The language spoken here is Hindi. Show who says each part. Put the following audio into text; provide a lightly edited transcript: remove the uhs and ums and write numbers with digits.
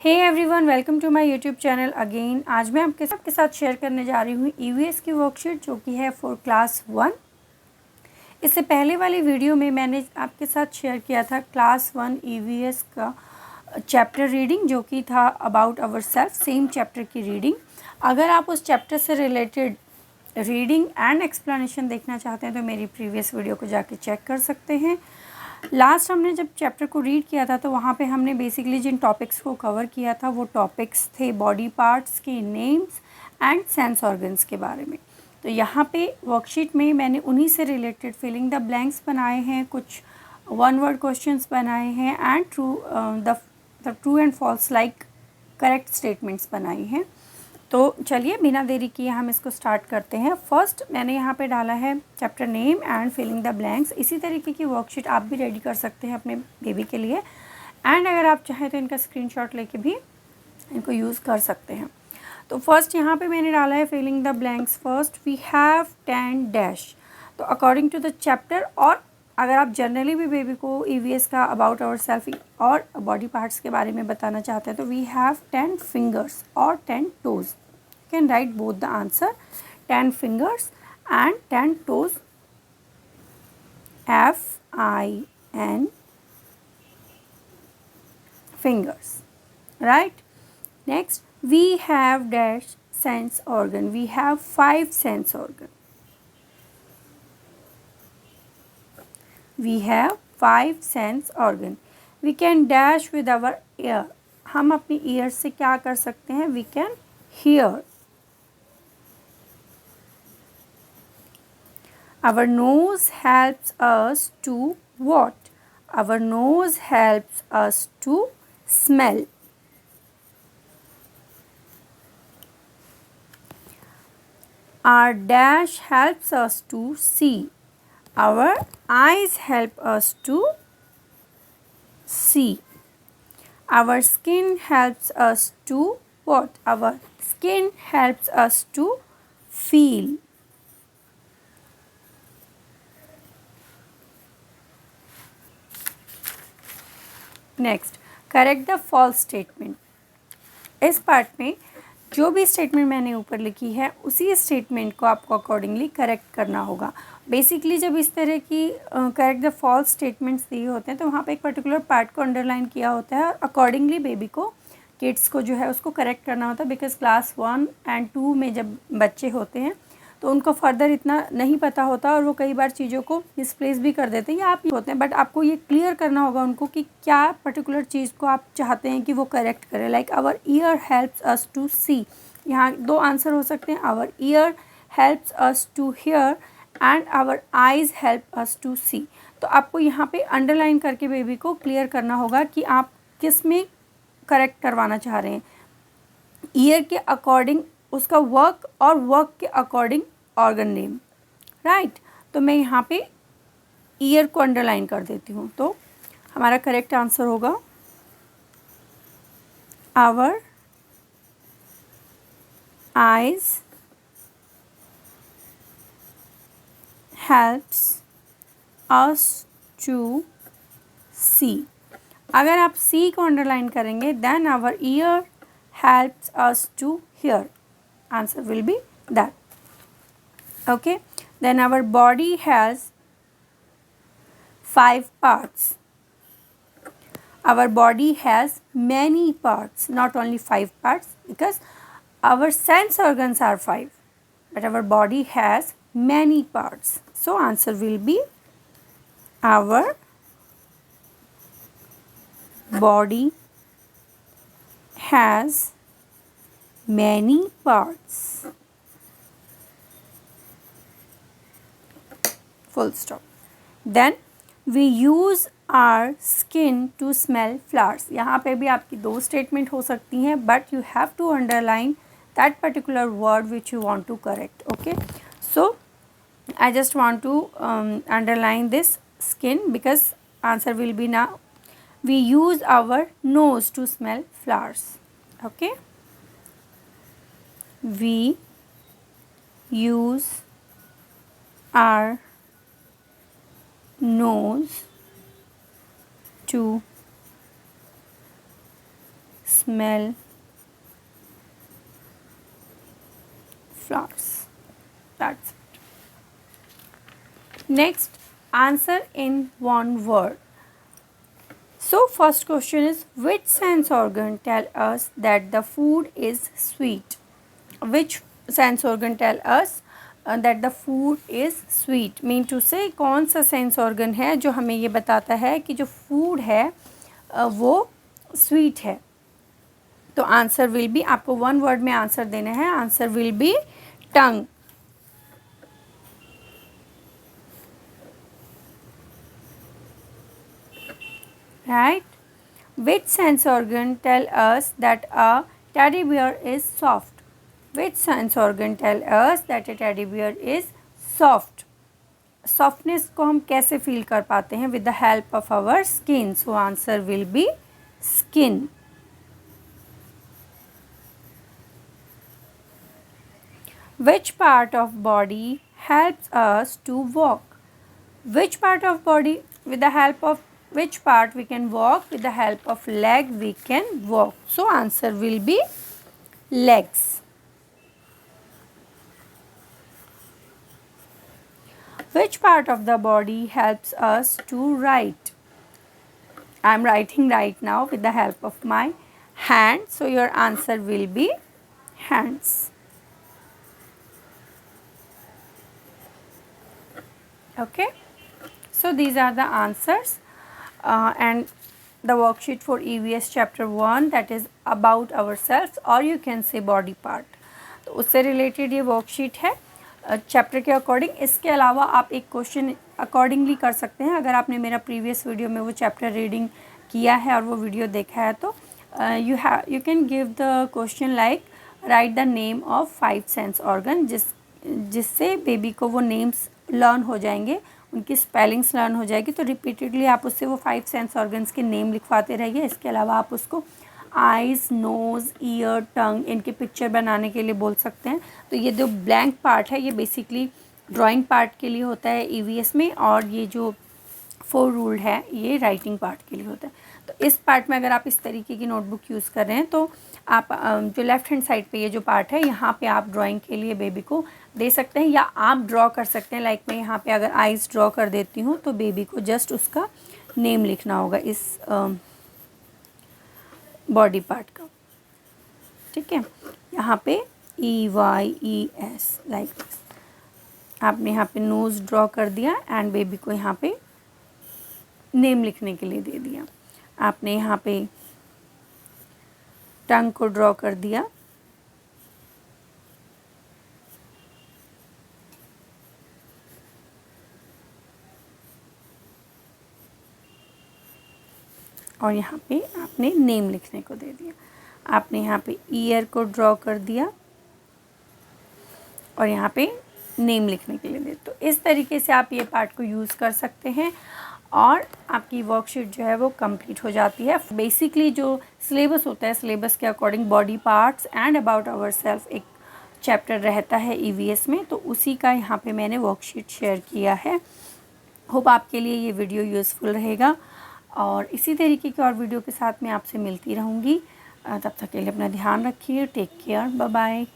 Speaker 1: Hey everyone, welcome to my YouTube channel again. आज मैं आपके साथ शेयर करने जा रही हूँ ईवीएस की वर्कशीट जो कि है फॉर क्लास 1। इससे पहले वाली वीडियो में मैंने आपके साथ शेयर किया था क्लास 1 ईवीएस का चैप्टर रीडिंग जो कि था about our self, same chapter की रीडिंग। अगर आप उस चैप्टर से रिलेटेड रीडिंग एंड एक्सप्लेनेशन देखना चाहते हैं तो मेरी प्रीवियस वीडियो को जाके चेक कर सकते हैं। लास्ट हमने जब चैप्टर को रीड किया था तो वहाँ पे हमने बेसिकली जिन टॉपिक्स को कवर किया था वो टॉपिक्स थे बॉडी पार्ट्स के नेम्स एंड सेंस ऑर्गन्स के बारे में। तो यहाँ पे वर्कशीट में मैंने उन्हीं से रिलेटेड फिलिंग द ब्लैंक्स बनाए हैं, कुछ वन वर्ड क्वेश्चंस बनाए हैं and the true and false like correct statements बनाई हैं। तो चलिए बिना देरी किए हम इसको स्टार्ट करते हैं। फर्स्ट मैंने यहाँ पे डाला है chapter name and filling the blanks. इसी तरीके की वर्कशीट आप भी रेडी कर सकते हैं अपने बेबी के लिए एंड अगर आप चाहें तो इनका स्क्रीनशॉट लेके भी इनको यूज़ कर सकते हैं। तो फर्स्ट यहाँ पे मैंने डाला है filling the blanks. First we have 10 dash. तो अकॉर्डिंग टू द चैप्टर, और अगर आप जनरली भी बेबी को ईवीएस का अबाउट आवर सेल्फ और बॉडी पार्ट्स के बारे में बताना चाहते हैं तो वी हैव 10 फिंगर्स और 10 toes. You can write both the answer, 10 fingers and 10 toes, FIN fingers, right? Next we have dash sense organ. We have 5 sense organ. We have 5 sense organ. We can dash with our ear. हम अपनी ear से क्या कर सकते हैं? We can hear. Our nose helps us to what? Our nose helps us to smell. Our dash helps us to see. Our eyes help us to see. Our skin helps us to what? Our skin helps us to feel. Next, correct the false statement. इस पार्ट में जो भी स्टेटमेंट मैंने ऊपर लिखी है उसी स्टेटमेंट को आपको अकॉर्डिंगली करेक्ट करना होगा। बेसिकली जब इस तरह की करेक्ट द फॉल्स स्टेटमेंट्स दिए होते हैं तो वहाँ पे एक पर्टिकुलर पार्ट को अंडरलाइन किया होता है और अकॉर्डिंगली बेबी को, किड्स को जो है उसको करेक्ट करना होता है। बिकॉज क्लास 1 एंड 2 में जब बच्चे होते हैं तो उनको फर्दर इतना नहीं पता होता और वो कई बार चीज़ों को मिसप्लेस भी कर देते हैं या आप ही होते हैं, बट आपको ये क्लियर करना होगा उनको कि क्या पर्टिकुलर चीज़ को आप चाहते हैं कि वो करेक्ट करें। Like our ear helps us to see, यहाँ 2 आंसर हो सकते हैं, our ear helps us to hear and our eyes help us to see. तो आपको यहाँ पे अंडरलाइन करके बेबी को क्लियर करना होगा कि आप किस में करेक्ट करवाना चाह रहे हैं, ईयर के अकॉर्डिंग उसका वर्क और वर्क के अकॉर्डिंग ऑर्गन नेम, राइट। तो मैं यहाँ पे ईयर को अंडरलाइन कर देती हूँ। तो हमारा करेक्ट आंसर होगा our eyes helps us to see. अगर आप सी को अंडरलाइन करेंगे then our ear helps us to hear. Answer will be that. Okay. Then our body has 5 parts. Our body has many parts, not only 5 parts, because our sense organs are 5, but our body has many parts. So answer will be our body has many parts. Full stop. Then we use our skin to smell flowers. यहाँ पे भी आपकी 2 स्टेटमेंट हो सकती हैं, but you have to underline that particular word which you want to correct. Okay. So I just want to underline this skin because answer will be now. We use our nose to smell flowers. Okay. We use our nose to smell flowers. That's it. Next, answer in one word. So first question is, which sense organ tell us that the food is sweet? Which sense organ tell us that the food is sweet? Mean to say, कौन सा सेंस ऑर्गन है जो हमें ये बताता है कि जो फूड है वो स्वीट है? तो आंसर विल बी, आपको वन वर्ड में आंसर देना है, answer will be tongue. Right? Which sense organ tell us that a teddy bear is soft? Which sense organ tell us that a teddy bear is soft? Softness को हम कैसे feel कर पाते हैं? With the help of our skin. So answer will be skin. Which part of body helps us to walk? Which part of body, with the help of which part we can walk? With the help of leg we can walk. So answer will be legs. Which part of the body helps us to write? I am writing right now with the help of my hand. So your answer will be hands. Okay. So these are the answers. And the worksheet for EVS chapter 1, that is about ourselves, or you can say body part. तो उससे रिलेटेड ये वर्कशीट है चैप्टर के अकॉर्डिंग. इसके अलावा आप एक क्वेश्चन अकॉर्डिंगली कर सकते हैं. अगर आपने मेरा प्रीवियस वीडियो में वो चैप्टर रीडिंग किया है और वो वीडियो देखा है तो you can give the question like right the name of 5 sense organ, जिससे बेबी को वो नेम्स लर्न हो जाएंगे, उनकी स्पेलिंग्स लर्न हो जाएगी. तो रिपीटेडली आप उससे वो 5 सेंस ऑर्गन्स के नेम लिखवाते रहिए. इसके अलावा आप उसको आइज़, नोज़, ईयर, टंग इनके पिक्चर बनाने के लिए बोल सकते हैं. तो ये जो ब्लैंक पार्ट है ये बेसिकली ड्राइंग पार्ट के लिए होता है EVS में, और ये जो 4 रूल है ये राइटिंग पार्ट के लिए होता है. तो इस पार्ट में अगर आप इस तरीके की नोटबुक यूज़ कर रहे हैं तो आप जो लेफ़्ट हैंड साइड पे ये जो पार्ट है यहाँ पे आप ड्राइंग के लिए बेबी को दे सकते हैं, या आप ड्रॉ कर सकते हैं. लाइक मैं यहाँ पे अगर आइज़ ड्रॉ कर देती हूँ तो बेबी को जस्ट उसका नेम लिखना होगा इस बॉडी पार्ट का. ठीक है, यहाँ पे EYES लाइक दिस. आपने यहाँ पे नोज़ ड्रॉ कर दिया एंड बेबी को यहाँ पे नेम लिखने के लिए दे दिया. आपने यहाँ पे टंग को ड्रॉ कर दिया, और यहाँ पे आपने नेम लिखने को दे दिया. आपने यहाँ पे ईयर को ड्रॉ कर दिया और यहाँ पे नेम लिखने के लिए दे. तो इस तरीके से आप ये पार्ट को यूज़ कर सकते हैं और आपकी वर्कशीट जो है वो कंप्लीट हो जाती है. बेसिकली जो सिलेबस होता है, सिलेबस के according body parts and about our self एक चैप्टर रहता है EVS में, तो उसी का यहाँ पे मैंने वर्कशीट शेयर किया है. होप आपके लिए ये वीडियो यूज़फुल रहेगा और इसी तरीके की और वीडियो के साथ मैं आपसे मिलती रहूँगी. तब तक के लिए अपना ध्यान रखिए. Take care. Bye bye.